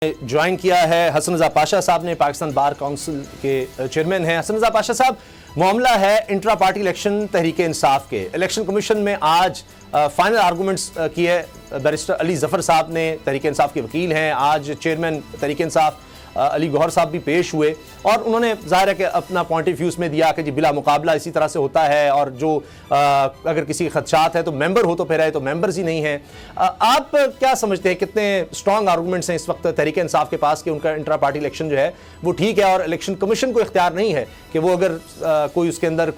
Join किया है हसन रज़ा पाशा साहब ने, पाकिस्तान बार काउंसिल के चेयरमैन हैं। हसन रज़ा पाशा साहब, मामला है intra party election Tehreek Insaf के। इलेक्शन कमीशन में आज फाइनल आर्गूमेंट्स किए बैरिस्टर अली जफर साहब ने, तहरीक इंसाफ के वकील हैं। आज चेयरमैन तहरीक इंसाफ अली गौहर साहब भी पेश हुए और उन्होंने जाहिर है कि अपना पॉइंट ऑफ व्यू में दिया कि जी बिला मुकाबला इसी तरह से होता है और जो अगर किसी के खदशात है तो मेंबर हो तो फिर है, तो मेंबर्स ही नहीं हैं। आप क्या समझते हैं कितने स्ट्रॉन्ग आर्गूमेंट्स हैं इस वक्त तहरीक इंसाफ के पास कि उनका इंट्रा पार्टी इलेक्शन जो है वो ठीक है और इलेक्शन कमीशन को इख्तियार नहीं है कि वो अगर कोई उसके अंदर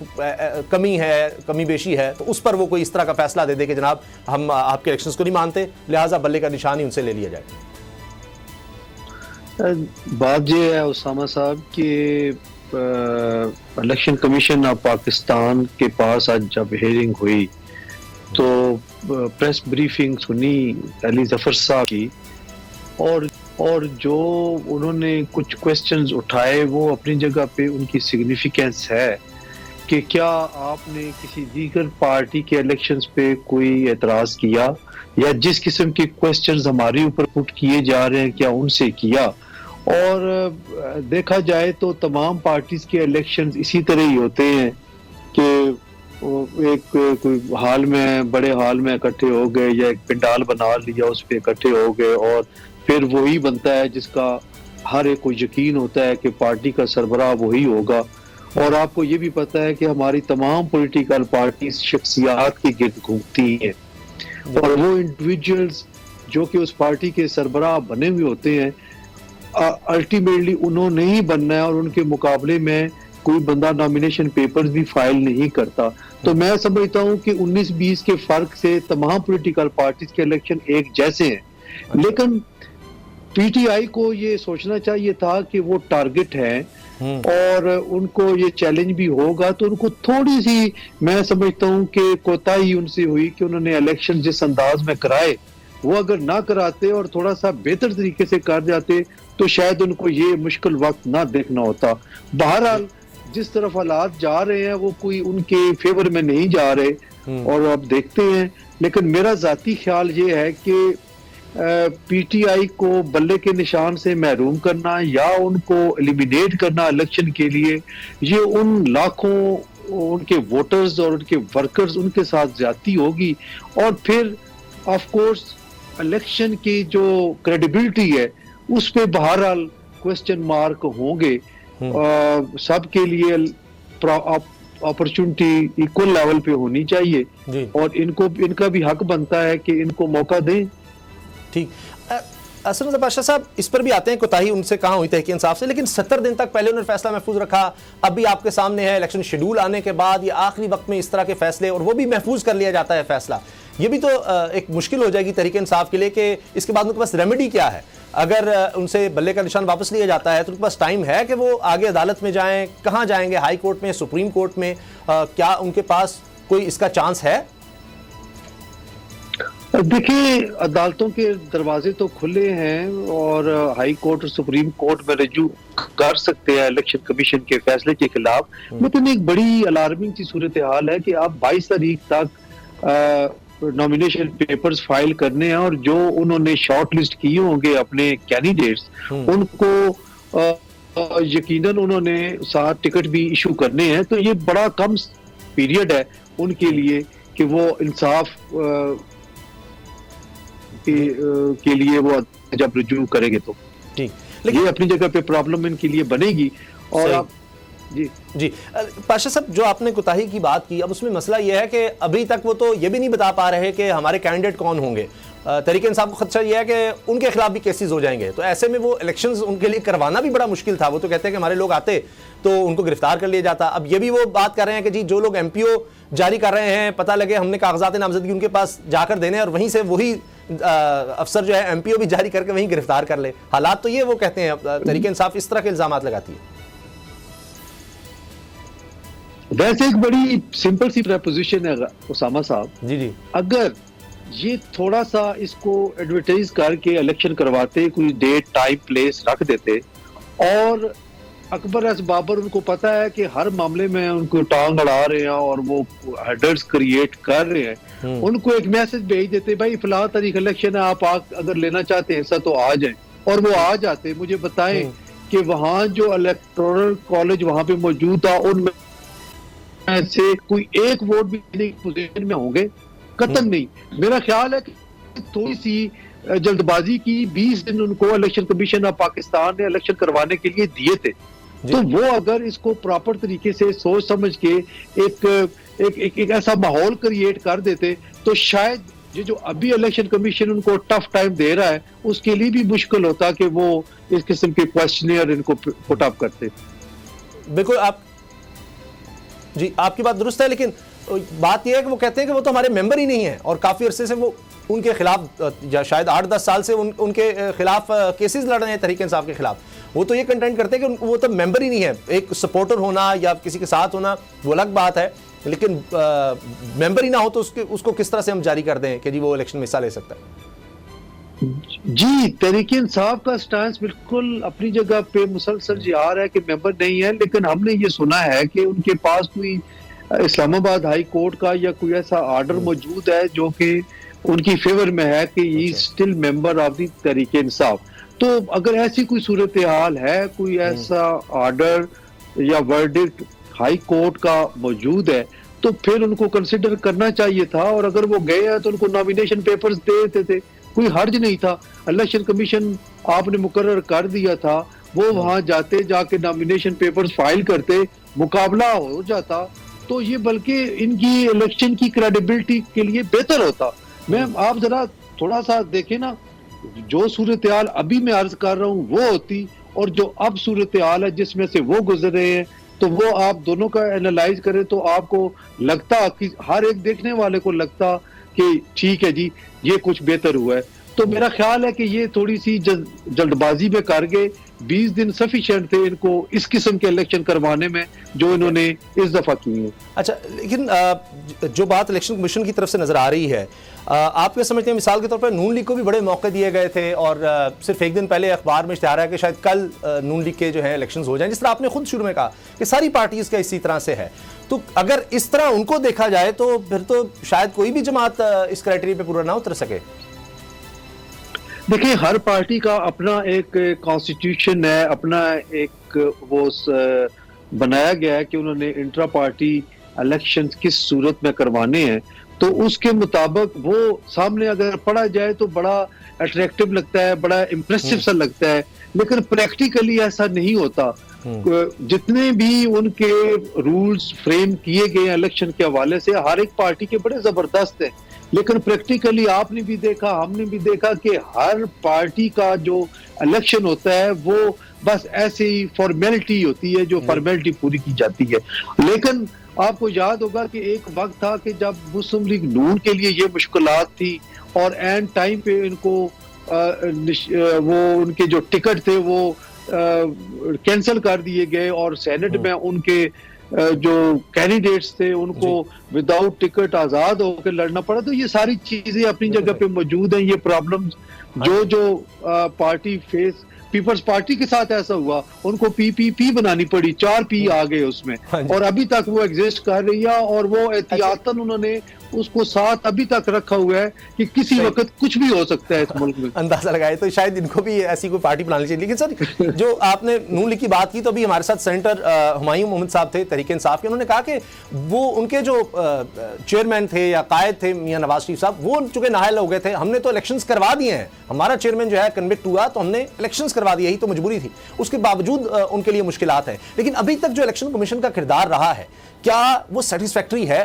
कमी है, कमी बेशी है तो उस पर वो कोई इस तरह का फैसला दे दे कि जनाब हम आपके इलेक्शन को नहीं मानते, लिहाजा बल्ले का निशान ही उनसे ले लिया जाए? बात यह है उसामा साहब कि इलेक्शन कमीशन ऑफ पाकिस्तान के पास आज जब हेयरिंग हुई तो प्रेस ब्रीफिंग सुनी अली जफर साहब की और जो उन्होंने कुछ क्वेश्चंस उठाए वो अपनी जगह पे उनकी सिग्निफिकेंस है कि क्या आपने किसी दीगर पार्टी के इलेक्शंस पे कोई एतराज किया या जिस किस्म के क्वेश्चंस हमारे ऊपर पुट किए जा रहे हैं क्या उनसे किया। और देखा जाए तो तमाम पार्टीज के इलेक्शंस इसी तरह ही होते हैं कि एक कोई हाल में, बड़े हाल में इकट्ठे हो गए या एक पंडाल बना लिया उस पर इकट्ठे हो गए और फिर वही बनता है जिसका हर एक को यकीन होता है कि पार्टी का सरबराह वही होगा। और आपको ये भी पता है कि हमारी तमाम पॉलिटिकल पार्टीज शख्सियात के गिर्द घूमती हैं और वो इंडिविजुअल्स जो कि उस पार्टी के सरबराह बने हुए होते हैं अल्टीमेटली उन्होंने ही बनना है और उनके मुकाबले में कोई बंदा नॉमिनेशन पेपर्स भी फाइल नहीं करता। तो मैं समझता हूं कि 19-20 के फर्क से तमाम पॉलिटिकल पार्टीज के इलेक्शन एक जैसे हैं, लेकिन पीटीआई को ये सोचना चाहिए था कि वो टारगेट है और उनको ये चैलेंज भी होगा तो उनको थोड़ी सी मैं समझता हूं कि कोताही उनसे हुई कि उन्होंने इलेक्शन जिस अंदाज में कराए वो अगर ना कराते और थोड़ा सा बेहतर तरीके से कर जाते तो शायद उनको ये मुश्किल वक्त ना देखना होता। बहरहाल जिस तरफ हालात जा रहे हैं वो कोई उनके फेवर में नहीं जा रहे और अब देखते हैं। लेकिन मेरा जाती ख्याल ये है कि पीटीआई को बल्ले के निशान से महरूम करना या उनको एलिमिनेट करना इलेक्शन के लिए, ये उन लाखों उनके वोटर्स और उनके वर्कर्स उनके साथ ज्यादती होगी और फिर ऑफ कोर्स इलेक्शन की जो क्रेडिबिलिटी है उस पे बहरहाल क्वेश्चन मार्क होंगे। सबके लिए अपॉर्चुनिटी इक्वल लेवल पे होनी चाहिए और इनका भी हक बनता है कि इनको मौका दें। ठीक, हसन रज़ा पाशा साहब इस पर भी आते हैं, कोताही उनसे कहाँ हुई तहरीक इंसाफ से, लेकिन 70 दिन तक पहले उन्होंने फैसला महफूज रखा, अब भी आपके सामने है इलेक्शन शेड्यूल आने के बाद या आखिरी वक्त में इस तरह के फैसले और वो भी महफूज कर लिया जाता है फैसला। ये भी तो एक मुश्किल हो जाएगी तहरीक इंसाफ के लिए कि इसके बाद उनके पास रेमेडी क्या है। अगर उनसे बल्ले का निशान वापस लिया जाता है तो उनके पास टाइम है कि वो आगे अदालत में जाएं, कहाँ जाएंगे, हाई कोर्ट में, सुप्रीम कोर्ट में, क्या उनके पास कोई इसका चांस है? देखिए अदालतों के दरवाजे तो खुले हैं और हाई कोर्ट और सुप्रीम कोर्ट में रजू कर सकते हैं इलेक्शन कमीशन के फैसले के खिलाफ। लेकिन एक बड़ी अलार्मिंग सी सूरत हाल है कि आप 22 तारीख तक नॉमिनेशन पेपर्स फाइल करने हैं और जो उन्होंने शॉर्ट लिस्ट किए होंगे अपने कैंडिडेट्स उनको यकीनन उन्होंने 7 टिकट भी इशू करने हैं। तो ये बड़ा कम पीरियड है उनके लिए कि वो इंसाफ के लिए वो जब रिज्यूम करेंगे तो ठीक, लेकिन ये अपनी जगह पे प्रॉब्लम इनके लिए बनेगी। और आप जी पाशा साहब जो आपने कोताही की बात की, अब उसमें मसला यह है कि अभी तक वो तो ये भी नहीं बता पा रहे कि हमारे कैंडिडेट कौन होंगे। तहरीक इंसाफ को खदशा यह है कि उनके खिलाफ भी केसेस हो जाएंगे, तो ऐसे में वो इलेक्शंस उनके लिए करवाना भी बड़ा मुश्किल था। वो तो कहते हैं कि हमारे लोग आते तो उनको गिरफ्तार कर लिया जाता। अब ये भी वो बात कर रहे हैं कि जी जो लोग एमपीओ जारी कर रहे हैं, पता लगे हमने कागजात नामजदगी उनके पास जाकर देने और वहीं से वही अफसर जो है एमपीओ भी जारी करके वहीं गिरफ्तार कर ले। हालात तो ये वो कहते हैं, तहरीक इंसाफ इस तरह के इल्जाम लगाती है। वैसे एक बड़ी सिंपल सी प्रपोजिशन है उसामा साहब, जी अगर ये थोड़ा सा इसको एडवर्टाइज करके इलेक्शन करवाते, कोई डेट टाइम प्लेस रख देते और अकबर एस बाबर उनको पता है कि हर मामले में उनको टांग अड़ा रहे हैं और वो हेडर्स क्रिएट कर रहे हैं, उनको एक मैसेज भेज देते भाई फलां तारीख इलेक्शन है, आप अगर लेना चाहते हैं ऐसा तो आ जाए। और वो आ जाते, मुझे बताएं कि वहां जो इलेक्टोरल कॉलेज वहां पे मौजूद था उनमें से कोई एक वोट भी देने की पोजीशन में होंगे? कतई नहीं। मेरा ख्याल है कि थोड़ी सी जल्दबाजी की, 20 दिन उनको इलेक्शन कमीशन ऑफ पाकिस्तान ने इलेक्शन करवाने के लिए दिए थे, तो वो अगर इसको प्रॉपर तरीके से सोच समझ के एक ऐसा माहौल क्रिएट कर देते तो शायद ये जो अभी इलेक्शन कमीशन उनको टफ टाइम दे रहा है उसके लिए भी मुश्किल होता कि वो इस किस्म के क्वेश्चनियर इनको पुट अप करते। बिल्कुल, आपकी बात दुरुस्त है, लेकिन बात यह है कि वो कहते हैं कि वो तो हमारे मेंबर ही नहीं है और काफी अरसे से वो उनके खिलाफ, या शायद 8-10 साल से उनके खिलाफ केसेस लड़ रहे हैं तहरीक इंसाफ के खिलाफ। वो तो ये कंटेंट करते हैं कि वो तो मेंबर ही नहीं है। एक सपोर्टर होना या किसी के साथ होना वो अलग बात है, लेकिन मेंबर ही ना हो तो उसको किस तरह से हम जारी कर दें कि जी वो इलेक्शन में हिस्सा ले सकता है। जी, तहरीक इंसाफ का स्टांस बिल्कुल अपनी जगह पे मुसलसल जी आ रहा है कि मेंबर नहीं है, लेकिन हमने ये सुना है कि उनके पास कोई इस्लामाबाद हाई कोर्ट का या कोई ऐसा ऑर्डर मौजूद है जो कि उनकी फेवर में है कि he still member of the Tehreek Insaf. तो अगर ऐसी कोई सूरत हाल है, कोई ऐसा ऑर्डर या वर्डिक्ट हाई कोर्ट का मौजूद है, तो फिर उनको कंसिडर करना चाहिए था। और अगर वो गए हैं तो उनको नॉमिनेशन पेपर्स दे देते थे, कोई हर्ज नहीं था। इलेक्शन कमीशन आपने मुकर्रर कर दिया था, वो वहां जाते, जाके नॉमिनेशन पेपर्स फाइल करते, मुकाबला हो जाता, तो ये बल्कि इनकी इलेक्शन की क्रेडिबिलिटी के लिए बेहतर होता। मैं आप जरा थोड़ा सा देखें ना, जो सूरत हाल अभी मैं अर्ज कर रहा हूँ वो होती और जो अब सूरत हाल है जिसमें से वो गुजर रहे हैं, तो वो आप दोनों का एनालाइज करें तो आपको लगता कि हर एक देखने वाले को लगता कि ठीक है जी, ये कुछ बेहतर हुआ है। तो मेरा ख्याल है कि ये थोड़ी सी जल्दबाजी में कर गए। 20 दिन सफिशिएंट थे इनको इस किस्म के इलेक्शन करवाने में जो इन्होंने इस दफा की है। अच्छा, लेकिन जो बात इलेक्शन कमीशन की तरफ से नजर आ रही है, आप क्या समझते हैं, मिसाल के तौर पर नून लीग को भी बड़े मौके दिए गए थे और सिर्फ एक दिन पहले अखबार में इश्तिहार है कि शायद कल नून लीग के जो है इलेक्शंस हो जाएं, जिस तरह आपने खुद शुरू में कहा कि सारी पार्टीज का इसी तरह से है। तो अगर इस तरह उनको देखा जाए तो फिर तो शायद कोई भी जमात इस क्राइटेरिया पे पूरा ना उतर सके। देखिए, हर पार्टी का अपना एक कॉन्स्टिट्यूशन है, अपना एक वो बनाया गया है कि उन्होंने इंट्रा पार्टी इलेक्शन किस सूरत में करवाने हैं, तो उसके मुताबिक वो सामने अगर पढ़ा जाए तो बड़ा अट्रैक्टिव लगता है, बड़ा इम्प्रेसिव सा लगता है, लेकिन प्रैक्टिकली ऐसा नहीं होता। जितने भी उनके रूल्स फ्रेम किए गए इलेक्शन के हवाले से हर एक पार्टी के बड़े जबरदस्त हैं, लेकिन प्रैक्टिकली आपने भी देखा, हमने भी देखा कि हर पार्टी का जो इलेक्शन होता है वो बस ऐसे ही फॉर्मेलिटी होती है, जो फॉर्मेलिटी पूरी की जाती है। लेकिन आपको याद होगा कि एक वक्त था कि जब मुस्लिम लीग नून के लिए ये मुश्किलात थी और एंड टाइम पे इनको वो उनके जो टिकट थे वो कैंसिल कर दिए गए और सेनेट में उनके जो कैंडिडेट्स थे उनको विदाउट टिकट आजाद होकर लड़ना पड़ा। तो ये सारी चीजें अपनी जगह पे मौजूद हैं। ये प्रॉब्लम्स जो पार्टी फेस, पीपल्स पार्टी के साथ ऐसा हुआ, उनको पीपीपी बनानी पड़ी, 4 पी आ गए उसमें, और अभी तक वो एग्जिस्ट कर रही है और वो एहतियातन उन्होंने उसको साथ अभी तक रखा हुआ है कि किसी वक्त कुछ भी हो सकता है इस मुल्क में। अंदाजा लगाए तो शायद इनको भी ऐसी कोई पार्टी बनानी चाहिए। लेकिन सर, जो आपने नून लीग की बात की, तो अभी हमारे साथ सेनेटर हुमायूं मोहम्मद साहब थे तहरीक इंसाफ के, उन्होंने कहा कि वो उनके जो चेयरमैन थे या कायद थे मियां नवाज शरीफ साहब, वो चूंकि नाअहल हो गए थे, हमने तो इलेक्शंस करवा दिए हैं, हमारा चेयरमैन जो है कन्विक्ट हुआ तो हमने इलेक्शंस करवा दिए, यही तो मजबूरी थी, उसके बावजूद उनके लिए मुश्किलात हैं। लेकिन अभी तक जो इलेक्शन कमीशन का किरदार रहा है, क्या वो सेटिस्फैक्टरी है?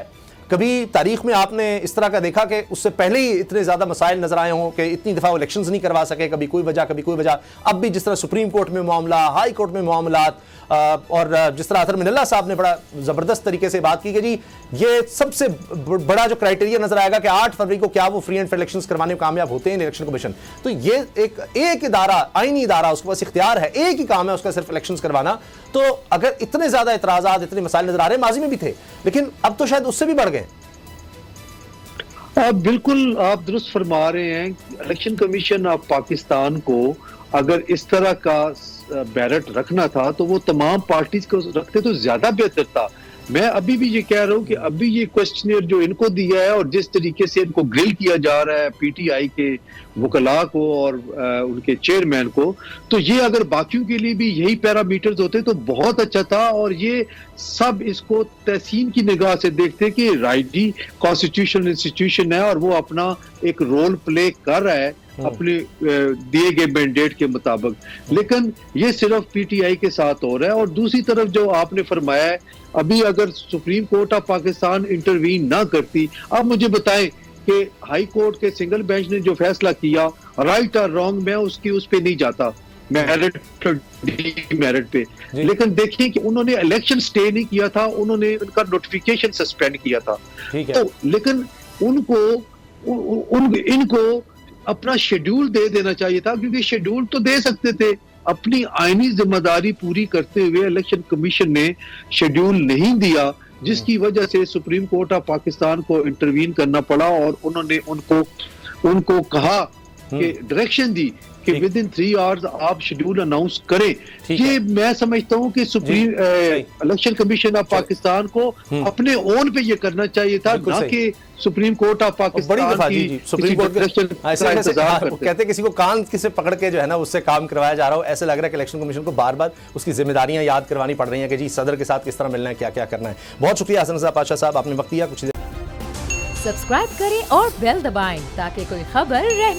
कभी तारीख में आपने इस तरह का देखा कि उससे पहले ही इतने ज़्यादा मसाइल नजर आए हों कि इतनी दफ़ा वो इलेक्शंस नहीं करवा सके, कभी कोई वजह कभी कोई वजह। अब भी जिस तरह सुप्रीम कोर्ट में मामला, हाई कोर्ट में मामलात, और जिस तरह अतहर मिनल्ला साहब ने बड़ा ज़बरदस्त तरीके से बात की कि जी ये सबसे बड़ा जो क्राइटेरिया नजर आएगा कि 8 फरवरी को क्या वो फ्री एंड फेयर इलेक्शंस करवाने में कामयाब होते हैं इलेक्शन कमीशन। तो ये एक इदारा, आईनी इदारा, उसके पास इख्तियार है, एक ही काम है उसका, सिर्फ इलेक्शंस करवाना। तो अगर इतने ज़्यादा इतराज़ात, इतने मसाइल नजर आ रहे हैं, माजी में भी थे, लेकिन अब तो शायद उससे भी बढ़ गए। बिल्कुल आप दुरुस्त फरमा रहे हैं। इलेक्शन कमीशन ऑफ पाकिस्तान को अगर इस तरह का बैरट रखना था तो वो तमाम पार्टीज को रखते तो ज्यादा बेहतर था। मैं अभी भी ये कह रहा हूं कि अभी ये क्वेश्चनियर जो इनको दिया है और जिस तरीके से इनको ग्रिल किया जा रहा है पीटीआई के वकला को और उनके चेयरमैन को, तो ये अगर बाकियों के लिए भी यही पैरामीटर्स होते तो बहुत अच्छा था। और ये सब इसको तहसीन की निगाह से देखते कि राइटी कॉन्स्टिट्यूशनल इंस्टीट्यूशन है और वो अपना एक रोल प्ले कर रहा है अपने दिए गए मैंडेट के मुताबिक। लेकिन ये सिर्फ पीटीआई के साथ हो रहा है। और दूसरी तरफ जो आपने फरमाया है, अभी अगर supreme court of Pakistan intervene ना करती, आप मुझे बताएं कि हाई कोर्ट के सिंगल बेंच ने जो फैसला किया, राइट और रॉन्ग, मैं उसकी उस पे नहीं जाता, मेरिट मेरिट पे। लेकिन देखिए कि उन्होंने इलेक्शन स्टे नहीं किया था, उन्होंने उनका नोटिफिकेशन सस्पेंड किया था। तो लेकिन इनको अपना शेड्यूल दे देना चाहिए था, क्योंकि शेड्यूल तो दे सकते थे। अपनी आईनी जिम्मेदारी पूरी करते हुए इलेक्शन कमीशन ने शेड्यूल नहीं दिया, जिसकी वजह से सुप्रीम कोर्ट ऑफ पाकिस्तान को इंटरवीन करना पड़ा। और उन्होंने उनको कहा कि डायरेक्शन दी कि विद इन 3 आवर्स आप शेड्यूल अनाउंस करें। ये मैं समझता हूँ कि supreme election commission of Pakistan को अपने ओन पे ये करना चाहिए था, ना कि सुप्रीम कोर्ट ऑफ पाकिस्तान की सुप्रीम कोर्ट कहते किसी को कान किसे पकड़ के जो है ना उससे काम करवाया जा रहा हो। ऐसे लग रहा है कि इलेक्शन कमीशन को बार बार उसकी जिम्मेदारियां याद करवानी पड़ रही हैं कि जी सदर के साथ किस तरह मिलना है, क्या क्या करना है। बहुत शुक्रिया हसन रज़ा पाशा साहब, आपने वक्त दिया। कुछ सब्सक्राइब करें और बेल दबाएं ताकि कोई खबर रह